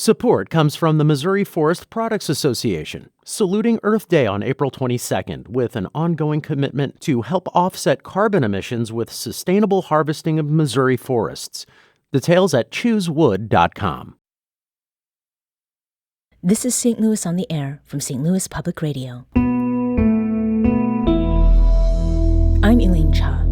Support comes from the Missouri Forest Products Association, saluting Earth Day on April 22nd with an ongoing commitment to help offset carbon emissions with sustainable harvesting of Missouri forests. Details at choosewood.com. This is St. Louis on the Air from St. Louis Public Radio. I'm Elaine Cha.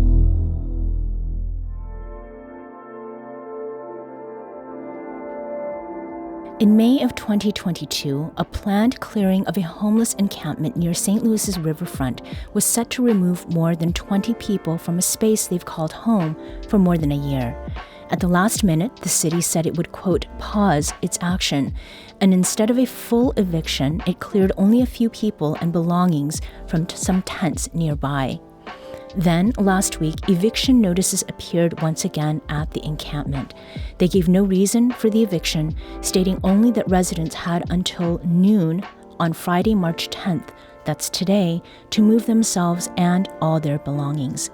In May of 2022, a planned clearing of a homeless encampment near St. Louis's riverfront was set to remove more than 20 people from a space they've called home for more than a year. At the last minute, the city said it would, quote, pause its action, and instead of a full eviction, it cleared only a few people and belongings from some tents nearby. Then, last week, eviction notices appeared once again at the encampment. They gave no reason for the eviction, stating only that residents had until noon on Friday, March 10th, that's today, to move themselves and all their belongings.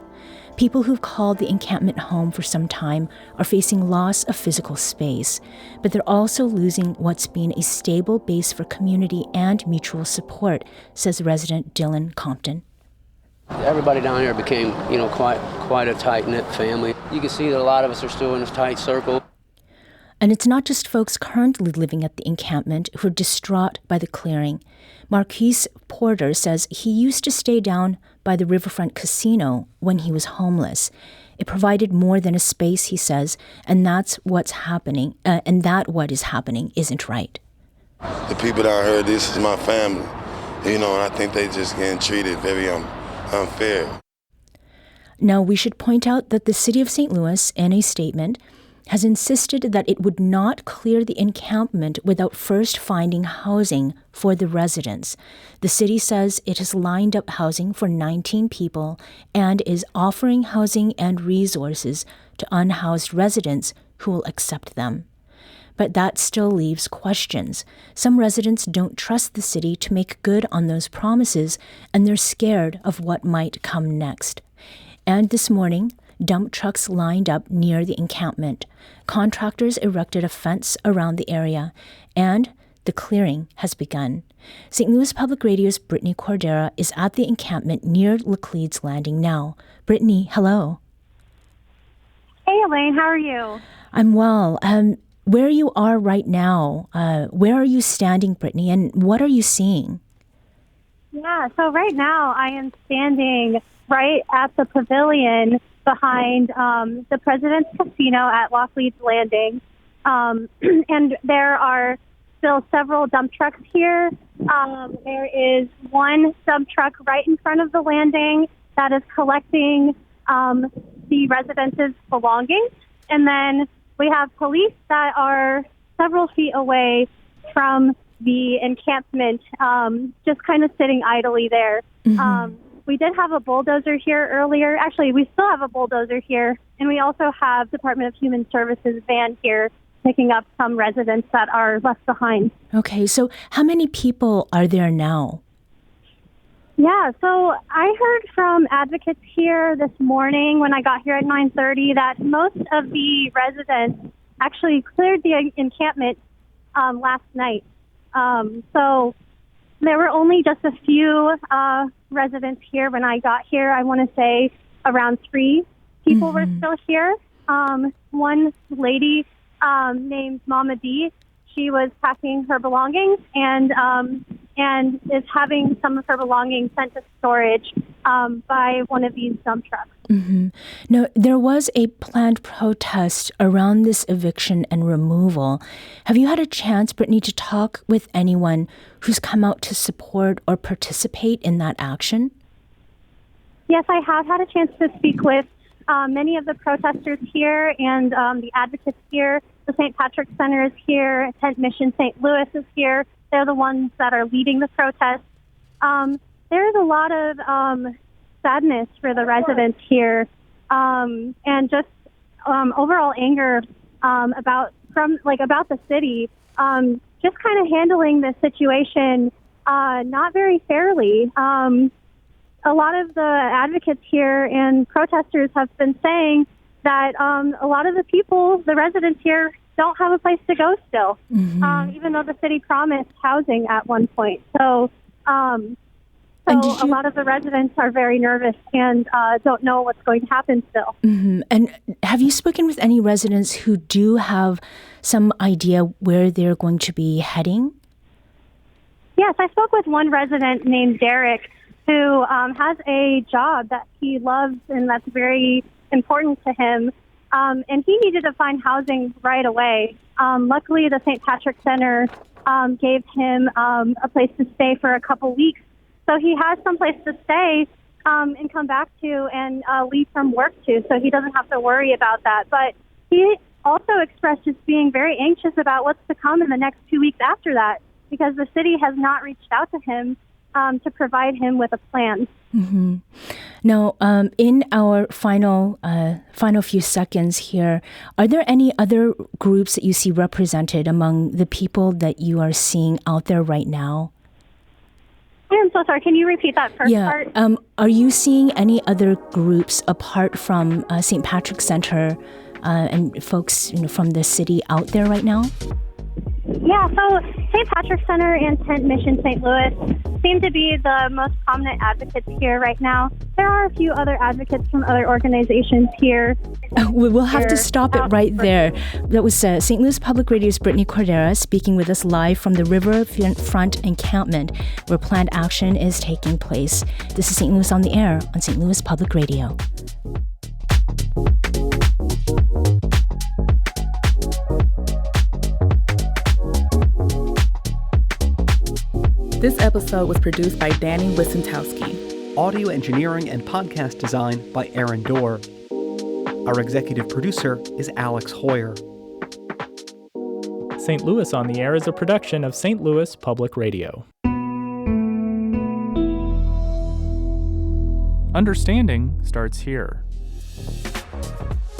People who've called the encampment home for some time are facing loss of physical space, but they're also losing what's been a stable base for community and mutual support, says resident Dylan Compton. Everybody down here became, quite a tight-knit family. You can see that a lot of us are still in this tight circle. And it's not just folks currently living at the encampment who are distraught by the clearing. Marquise Porter says he used to stay down by the Riverfront Casino when he was homeless. It provided more than a space, he says, and that's what's happening, and what is happening isn't right. The people down here, this is my family, and I think they just getting treated very unfair. Now, we should point out that the City of St. Louis, in a statement, has insisted that it would not clear the encampment without first finding housing for the residents. The city says it has lined up housing for 19 people and is offering housing and resources to unhoused residents who will accept them. But that still leaves questions. Some residents don't trust the city to make good on those promises, and they're scared of what might come next. And this morning, dump trucks lined up near the encampment. Contractors erected a fence around the area, and the clearing has begun. St. Louis Public Radio's Britny Cordera is at the encampment near Lacledge Landing now. Britny, hello. Hey, Elaine, how are you? I'm well. Where you are right now, where are you standing, Britny, and what are you seeing? Yeah, so right now I am standing right at the pavilion behind the President's Casino at Lacledge Landing. And there are still several dump trucks here. There is one dump truck right in front of the landing that is collecting the residents' belongings. And then we have police that are several feet away from the encampment, just kind of sitting idly there. Mm-hmm. We did have a bulldozer here earlier. Actually, we still have a bulldozer here, and we also have Department of Human Services van here picking up some residents that are left behind. Okay, so how many people are there now? Yeah, so I heard from advocates here this morning when I got here at 9:30 that most of the residents actually cleared the encampment last night. So there were only just a few residents here when I got here. I want to say around 3 people were still here. One lady named Mama D, she was packing her belongings and is having some of her belongings sent to storage by one of these dump trucks. Mm-hmm. Now, there was a planned protest around this eviction and removal. Have you had a chance, Britny, to talk with anyone who's come out to support or participate in that action? Yes, I have had a chance to speak with many of the protesters here and the advocates here. The St. Patrick Center is here. Tent Mission St. Louis is here. They're the ones that are leading the protest. There's a lot of sadness for the residents here, and just overall anger about the city, just kind of handling this situation not very fairly. A lot of the advocates here and protesters have been saying that a lot of the people, the residents here, don't have a place to go still, even though the city promised housing at one point. So a lot of the residents are very nervous and don't know what's going to happen still. And have you spoken with any residents who do have some idea where they're going to be heading? Yes, I spoke with one resident named Derek who has a job that he loves and that's very important to him. And he needed to find housing right away. Luckily, the St. Patrick Center gave him a place to stay for a couple weeks. So he has some place to stay and come back to and leave from work to, so he doesn't have to worry about that. But he also expressed just being very anxious about what's to come in the next 2 weeks after that, because the city has not reached out to him to provide him with a plan. Now, in our final few seconds here, are there any other groups that you see represented among the people that you are seeing out there right now? I'm so sorry. Can you repeat that first part? Are you seeing any other groups apart from St. Patrick's Center and folks from the city out there right now? Yeah, so St. Patrick's Center and Tent Mission St. Louis seem to be the most prominent advocates here right now. There are a few other advocates from other organizations here. We will have to stop it right there. That was St. Louis Public Radio's Britny Cordera speaking with us live from the riverfront encampment where planned action is taking place. This is St. Louis on the Air on St. Louis Public Radio. This episode was produced by Danny Wissentowski. Audio engineering and podcast design by Aaron Dorr. Our executive producer is Alex Hoyer. St. Louis on the Air is a production of St. Louis Public Radio. Understanding starts here.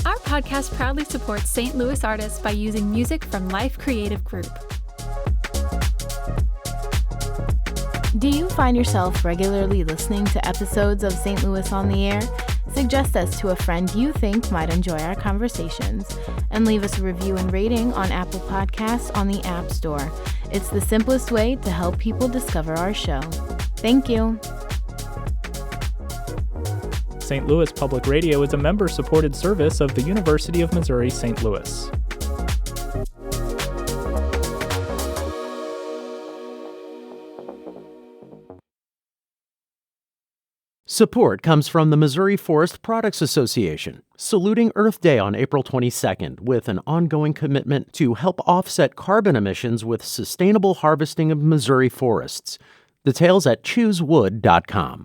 Our podcast proudly supports St. Louis artists by using music from Life Creative Group. Do you find yourself regularly listening to episodes of St. Louis on the Air? Suggest us to a friend you think might enjoy our conversations, and leave us a review and rating on Apple Podcasts on the App Store. It's the simplest way to help people discover our show. Thank you. St. Louis Public Radio is a member-supported service of the University of Missouri St. Louis. Support comes from the Missouri Forest Products Association, saluting Earth Day on April 22nd with an ongoing commitment to help offset carbon emissions with sustainable harvesting of Missouri forests. Details at choosewood.com.